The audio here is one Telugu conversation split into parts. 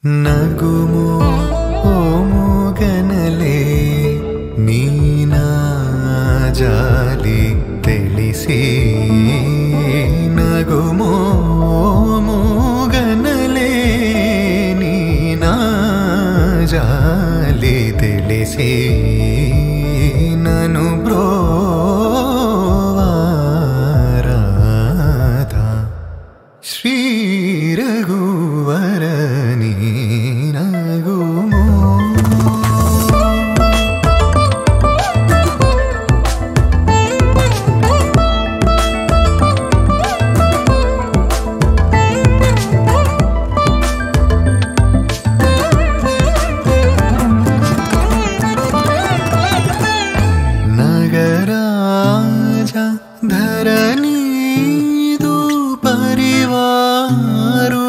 నగుమో ఓ మూగనలే నీనా జాలి తెలిసి నగుమో మూగనలే నీనా జాలి తెలిసి నను బ్రోవారాధా శ్రీ రఘువరని నగుమో నగరాజ ధరణీదు పరివారు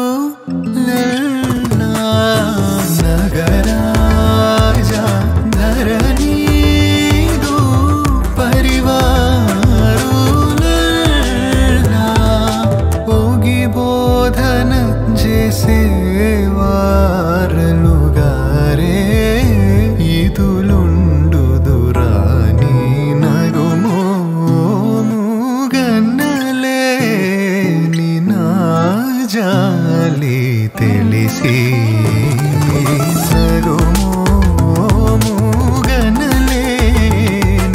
నగరాజ ధరణీదు పరివారు ఓగి బోధన చేసేవారలుగారే ఇదులుండు దురాని నగుమో మూగన్నలే నినా జాలి తెలిసి నగుమో మూగన్నలే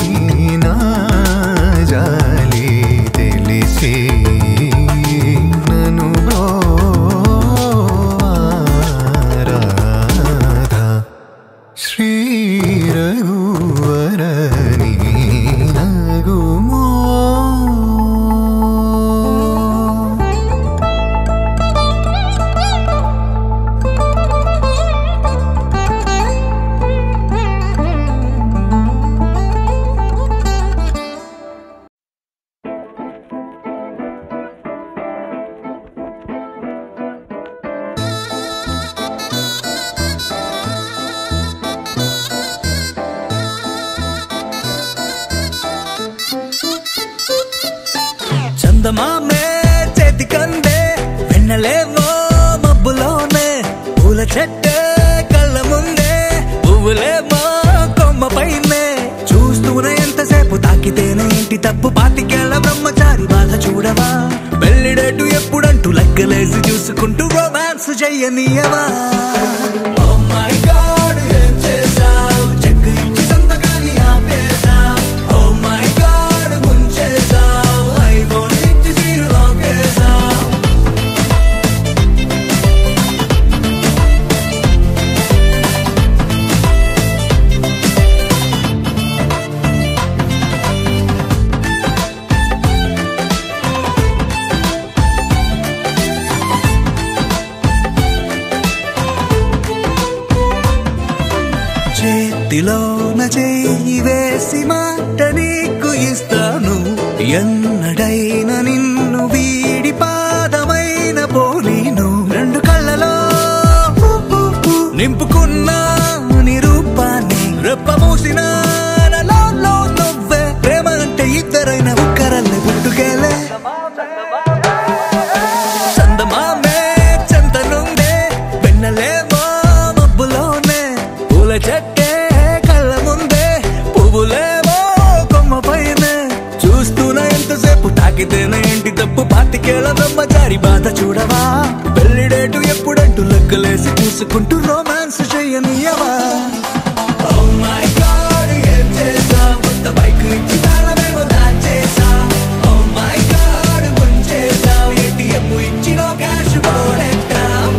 నినా జాలి తెలిసి నను బ్రోవారాధా శ్రీ రఘువరని నగుమో చందమామే చేతికందే వెన్నలేవో మబ్బులోనే పూల చెట్టే కళ్ళ ముందే పువ్వులేమో కొమ్మ పైనే చూస్తూనే ఎంతసేపు తాకితేనే ఇంటి తప్పు పాతికేళ్ల బ్రహ్మచారి బాధ చూడవా పెళ్లిడేటు ఎప్పుడంటూ లెక్కలేసి చూసుకుంటూ రొమాన్స్ చెయ్యనీయవా Oh my God, ఏం చేసావ్? చెక్కు ఇచ్చి సంతకాన్ని ఆపేసావ్. Oh my God, ముంచేసావ్. ఐఫోన్ ఇచ్చి సీరు లాగేసావ్. చేతిలోన చెయ్యి వేసి మాట నీకు ఇస్తాను ఎన్నడైనా నిన్ను వీడి పాదమైన పోలీను రెండు కళ్ళలో నింపుకున్న నిరూపాన్ని రెప్ప మూసిన నాలో నువ్వే ప్రేమ అంటే ఇద్దరైన ఒక్కరల్లే పుట్టుకేలే చందమామే చెంతనుందే వెన్నలేమో మబ్బులోనే పూల చెట్టే కళ్ళ ముందే పువ్వులేమో కొమ్మ పైనే చూస్తూనే ఎంతసేపు తాకితేనే ఇంటి తప్పు పాతికేళ్ల బ్రహ్మచారి బాధ చూడవా పెళ్లిడేటు ఎప్పుడంటూ లెక్కలేసి చూసుకుంటూ రొమాన్స్ చెయ్యనీయవా Oh my God, ఏం చేసావ్? కొత్త బైక్ ఇచ్చి తాళమేమో దాచేసావ్. Oh my God, ముంచేసావ్. ATM ఇచ్చిన క్యాష్ పోడెట్టావ్.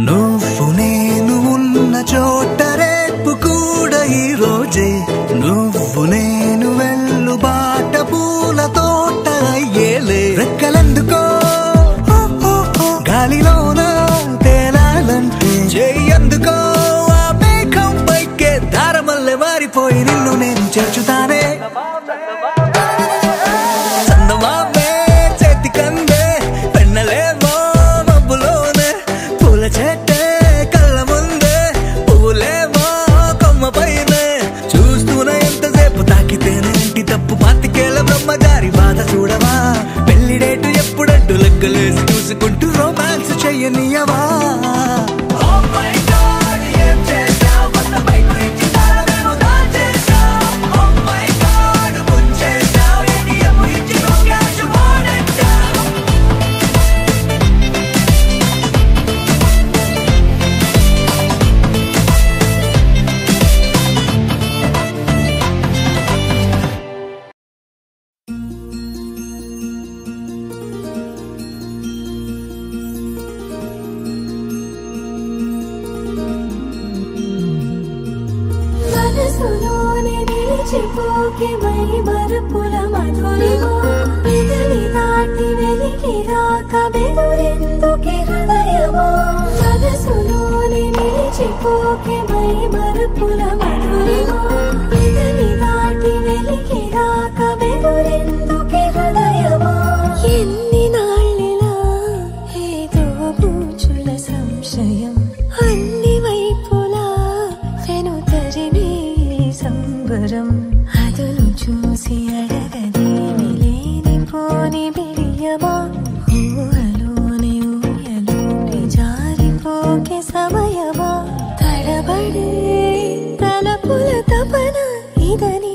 నువ్వు నేను ఉన్న చోట రేపు కూడా ఈ రోజే నువ్వు నేను వెళ్ళు బాట పూల తోట అయ్యేలే రెక్కలెందుకో గాలిలోన తేలాలంటే చెయ్యందుకో ఆ మేఘం పైకే దారమల్లె మారిపోయి నిన్ను నేను చేర్చుతానే రొమాన్స్ చెయ్యనియవా చిపోకే మై మరుపుల మధురిమో పెదవి దాటి వెలికి రాక బెదురెందుకే హృదయమో మనసులోనే నిలిచిపోకే మై మరుపుల మధురిమో పెదవి దాటి వెలికి రాక బెదురెందుకే హృదయమో ఎన్ని నాళ్ళిలా ఏదో బూచుల సంశయం అన్ని వైపులా వెను తరిమే సంబరం అదును చూసి అడగదేమి లేనిపోని బిడియమా ఊహలోని ఊయలోని జారిపోకే సమయమా తడబడే తలపుల తపన ఇదని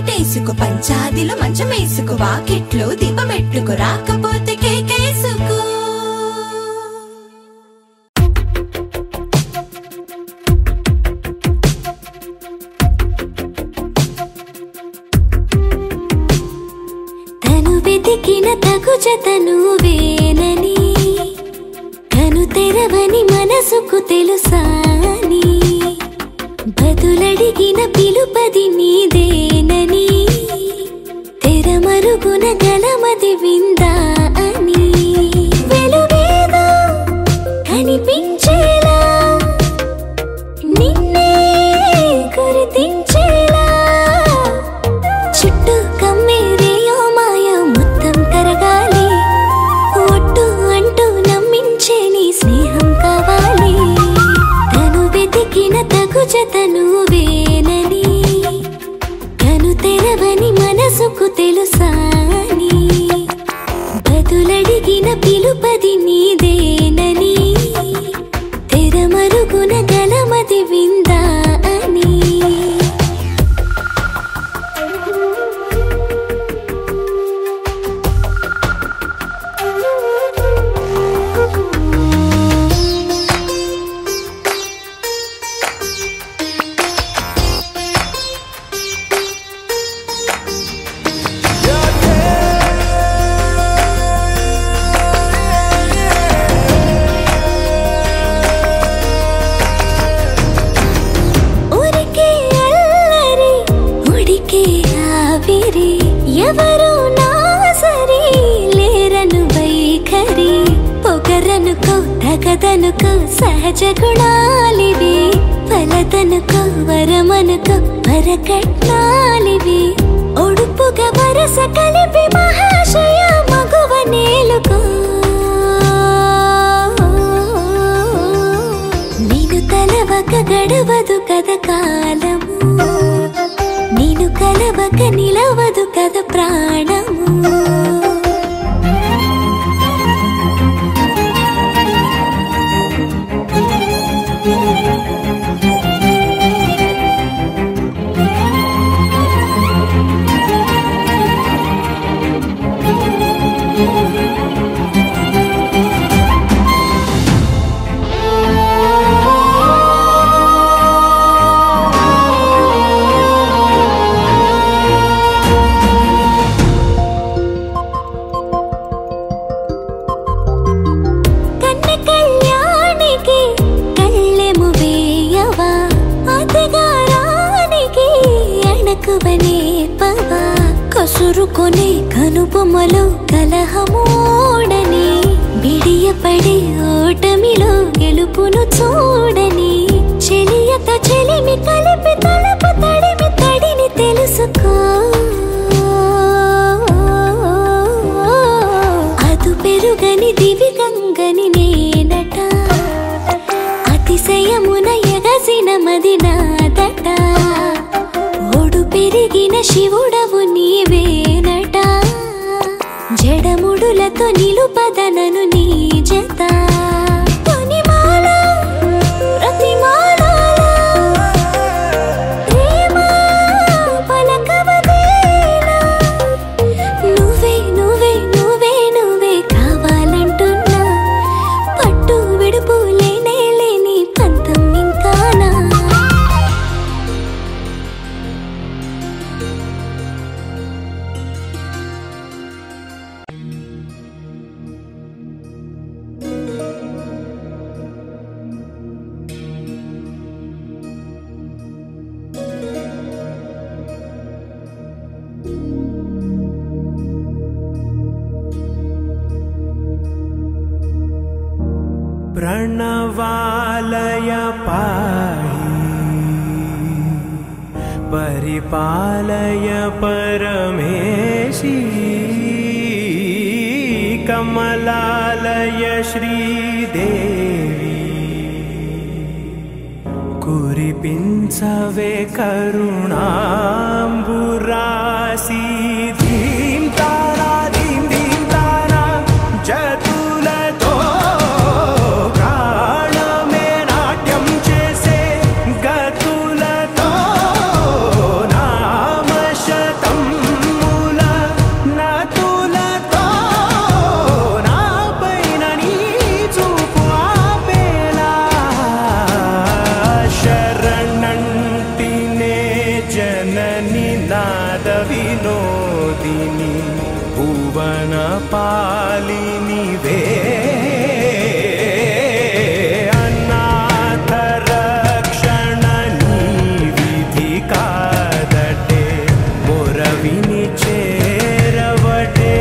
పమిటేసుకో పంచాదిలో మంచమేసుకో వాకిట్లో దీపమెట్టుకు రాకపోతే కేకేసుకో తను వెతికిన తగు జతను వేనని కను తెరవని మనసుకు తెలుసాని బదులడిగిన పిలుపది నీదేనని తెరమరుగున గలమది విందా అని వెలుగేదో కనిపించేలా నిన్నే గుర్తించేలా చుట్టూ కమ్మేరేయో మాయ మొత్తం కరగాలి ఒట్టు అంటూ నమ్మించే నీ స్నేహం కావాలి తను వెతికిన తగు జతను వేనని కను తెరవని మనసుకు తెలుసాని బదులడిగిన పిలుపది నీదేనని తెరమరుగున గలమది విందా అని ఎవరు నా సరి లేరను వైఖరి పొగరనుకో తగదనుకో సహజ గుణాలివి ఫలదనుకో వరమనుకో వరకట్నాలివి ఒడుపుగా వరస కలిపి మహాశయ మగువ నేలుకో నేను తలవక గడవదు కథ కాలము నేను కలవక నిలవదు కథ ప్రాణము కసురుకొనే కనుబొమ్మలో కలహమోడని బిడియపడే ఓటమిలో గెలుపును చూడని చెలియతో చెలిమి కలిపి తలపు తడిమి తడిని తెలుసుకో అదు పెరుగని దివి గంగని నేనట అతిశయమున ఎగసిన మది నాదట పెరిగిన శివుడవు నీవేనట జడముడులతో నిలుపదనను నీ జత తొనిమాల ప్రతిమాల ప్రేమ పలకవదేలా నువ్వే నువ్వే నువ్వే నువ్వే కావాలంటున్నా పట్టు విడుపు లేనే లేని పంతం ఇంకానా प्रणवालय पाहि परिपालय परमेशी कमलालय श्रीदेवी कुरिपिंचवे करुणांबुरासी धीम तारा धीम धीम तारा जतुलतो प्राणमे नाट्यं चेसे गतुलतो नामशत जननी नाद विनोदिनी भुवन पालिनी वे अनाथ रक्षण विधि कादटे मोरविनी चेरवटे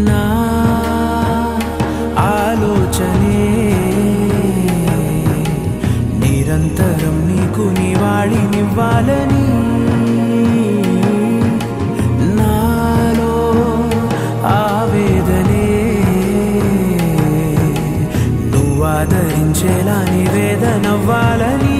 నా ఆలోచనే నిరంతరం నీకు నివాళినివ్వాలని నాలో ఆవేదనే నువ్వు ఆదరించేలా నివేదనవ్వాలని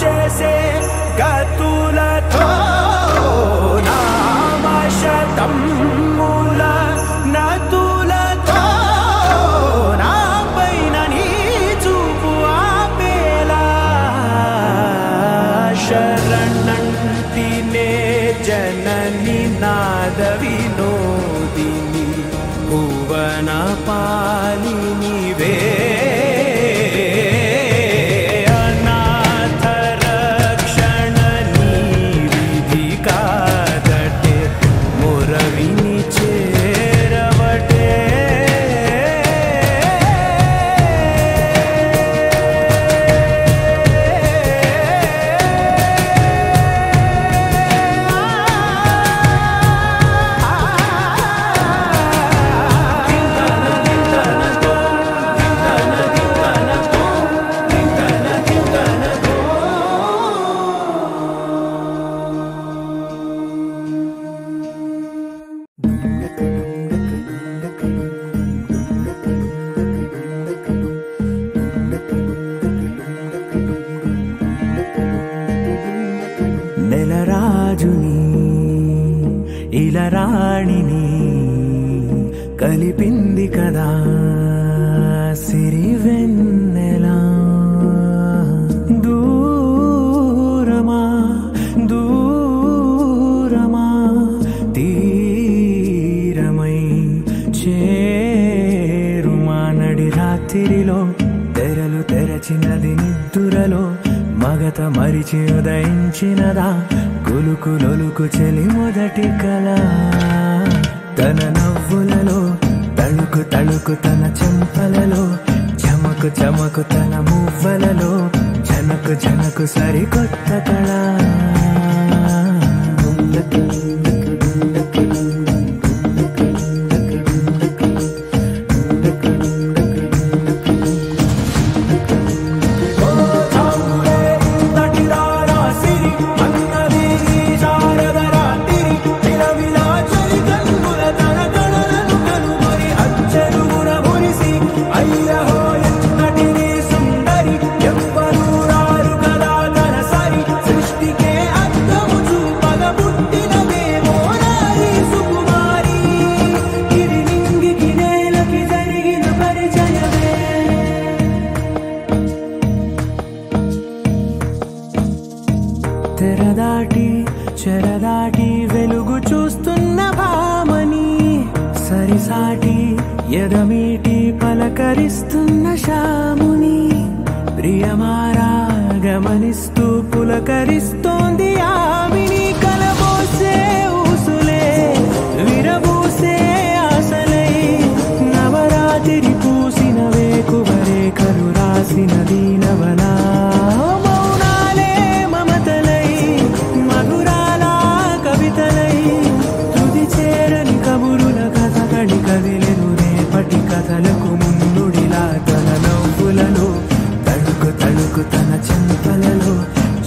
చేసే గతులతో నామశతం మూల నతులతో నా పైన నీ చూపు ఆపేలా శరణంటినే జనని నాద వినోదిని భువన పాలిని వే నెలరాజుని ఇలరాణిని కలిపింది కదా సిరివెన్నెలా దూరమా దూరమా తీరమై చేరుమా నడి రాత్రిలో తెరలు తెరచినది నిద్దురలో మగత మరిచి ఉదయించినదా కులుకులొలుకు చెలి మొదటి కళ తన నవ్వులలో తళుకు తళుకు తన చెంపలలో చమకు చమకు తన మువ్వలలో జనకు జనకు సరికొత్త కళ తెరదాటి చెరదాటి వెలుగు చూస్తున్న భామని సరిసాటి ఎదమీటి పలకరిస్తున్న శాముని గమనిస్తూ పులకరిస్తోంది ఆవిని కలబోసే ఊసులే విరబూసే ఆశలై నవరాత్రి పూసిన వేకువరే కరు రాసిన దీనవనా మౌనాలే మమతలై మధురాల కవితలై తుది చేరని కబురుల కథకళి కదిలెను రేపటి కథలకు ముందుడిలా తన నవ్వులలో తడుకు తడుకు తన చెంపలలో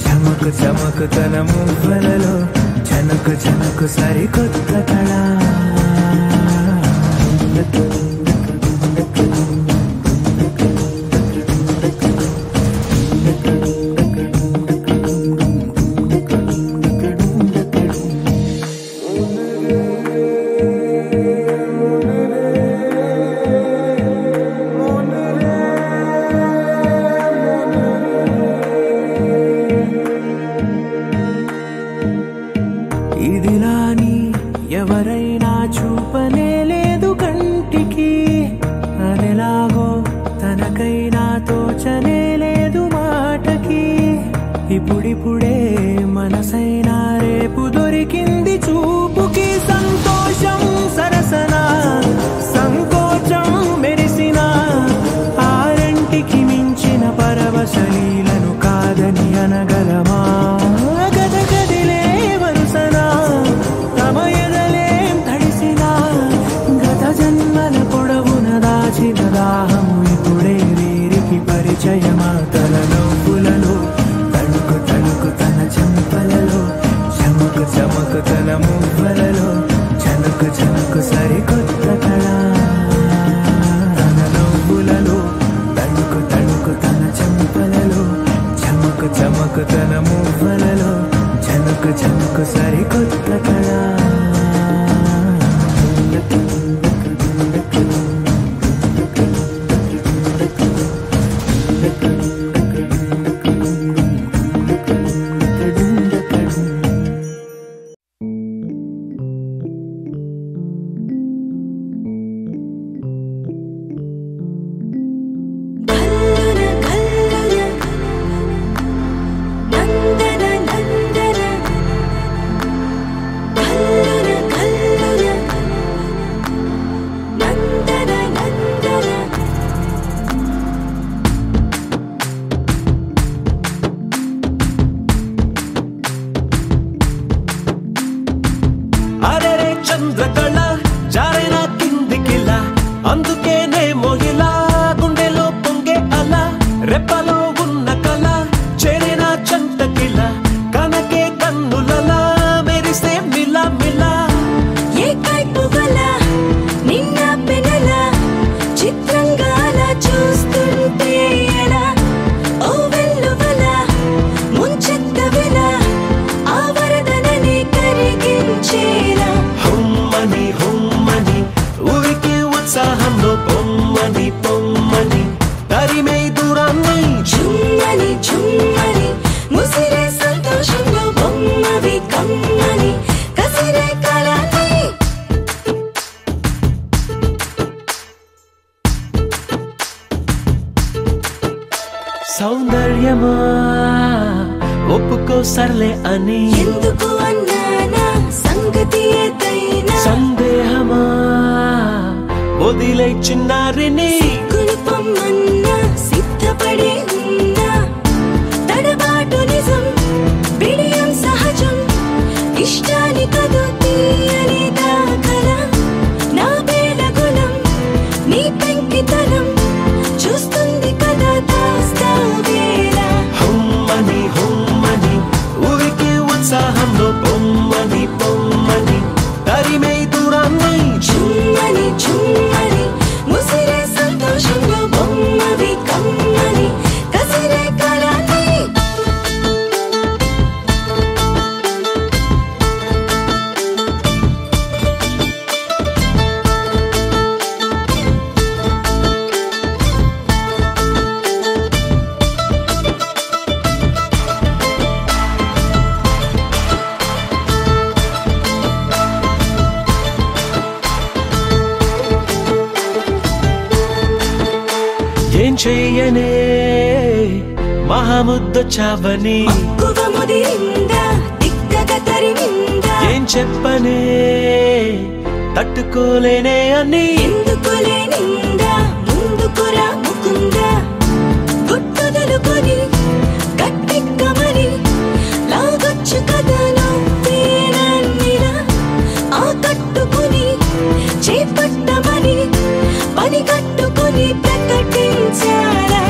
చమకు చమకు తన మువ్వలలో చనకు చనకు సరికొత్త కళ ఇదిలాని ఎవరైనా చూపనే లేదు కంటికి అదెలాగో తనకైనా తోచనే లేదు మాటకి ఇప్పుడిప్పుడే మనసైనా రేపు దొరికింది చూపుకి సంతోషం సరసన సంకోచం మెరిసిన ఆరంటికి మించిన పరవశలీలను కాదని అనగలమా గద గదిలే వరుసన తమ ఎదలేం తడిసిన గత జన్మల పొడవున దాచిన దాహము ఇప్పుడే వీరికి పరిచయమా తన నవ్వులలో తణుకు తణుకు తన చెంపలలో చమకు చమకు తన మువ్వలలో చనకు చనకు సరికొత్త కళ తన నవ్వులలో తణుకు తణుకు తన చెంపలలో చమకు చమకు తన మువ్వలలో చనకు చనకు సరికొత్త కళ చంద్రకళ జారైన కిందికిలా అందుకేనే మోగిలా గుండెలో పొంగే అలా రెప్పలో ఉన్న కళ చేరిన చంటకిలా కనకే కన్నులలా మెరిసే మిలా మిలా ఏ కైపుగల నిన్న పెనల చిత్రంగా అలా చూస్తుంటే ఎలా ఓ వెల్లువల ముంచెత్త వెల ఆ వరదనని కరిగించేలా హుమ్మని హుమ్మని ఊరికి ఉత్సాహంలో పొమ్మని పొమ్మని తరిమే దూరాన్ని చుమ్మని చుమ్మని ముసిరే సంతోషంలో బొమ్మవి కమ్మని కసిరే కళని సౌందర్యమా ఒప్పుకో సర్లే అని ఎందుకు అన్నానా సంగతి ఏదైనా సందేహమా వదిలే చిన్నారిని కులుపమ్మన్నా సిద్ధపడే ఉన్నా తడబాటు నిజం బిడియం సహజం ఇష్టాని కదు తీయని దాఖల నా బేలగులం నీ పెంకితనం చూస్తుంది కదా దాస్తా వేళ హుమ్మని హుమ్మని ఊరికి ఉత్సాహంలో పొమ్మని పొమ్మని తరిమే దూరాన్ని చుమ్మని చుమ్మని ముసిరే సంతోషంలో బొమ్మవి కమ్మని కసిరే కళని ఏం చెయ్యనే మహాముద్దొచ్చావని మక్కువ ముదిరిందా దిక్కగా తరిమిందా ఏం చెప్పనే తట్టుకోలేనే అని ఎందుకులే నిందా ముందుకురా ముకుందా గుట్టుదలుకొని గట్టెక్కమని లాగొచ్చు కదా నవ్వేనన్నిలా ఆ కట్టుకుని చేపట్టమని పని కట్టుకుని ప్రకటించారా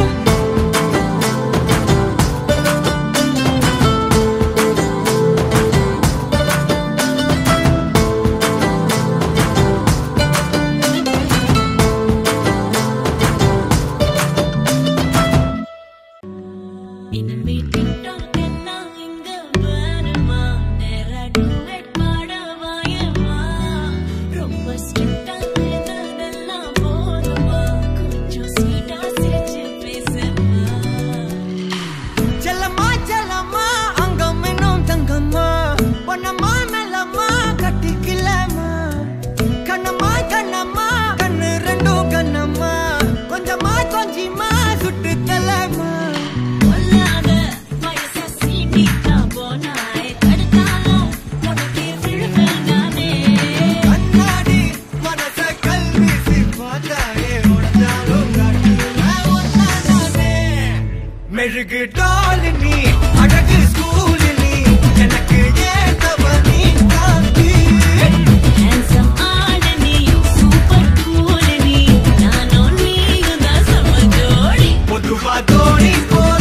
What do I do?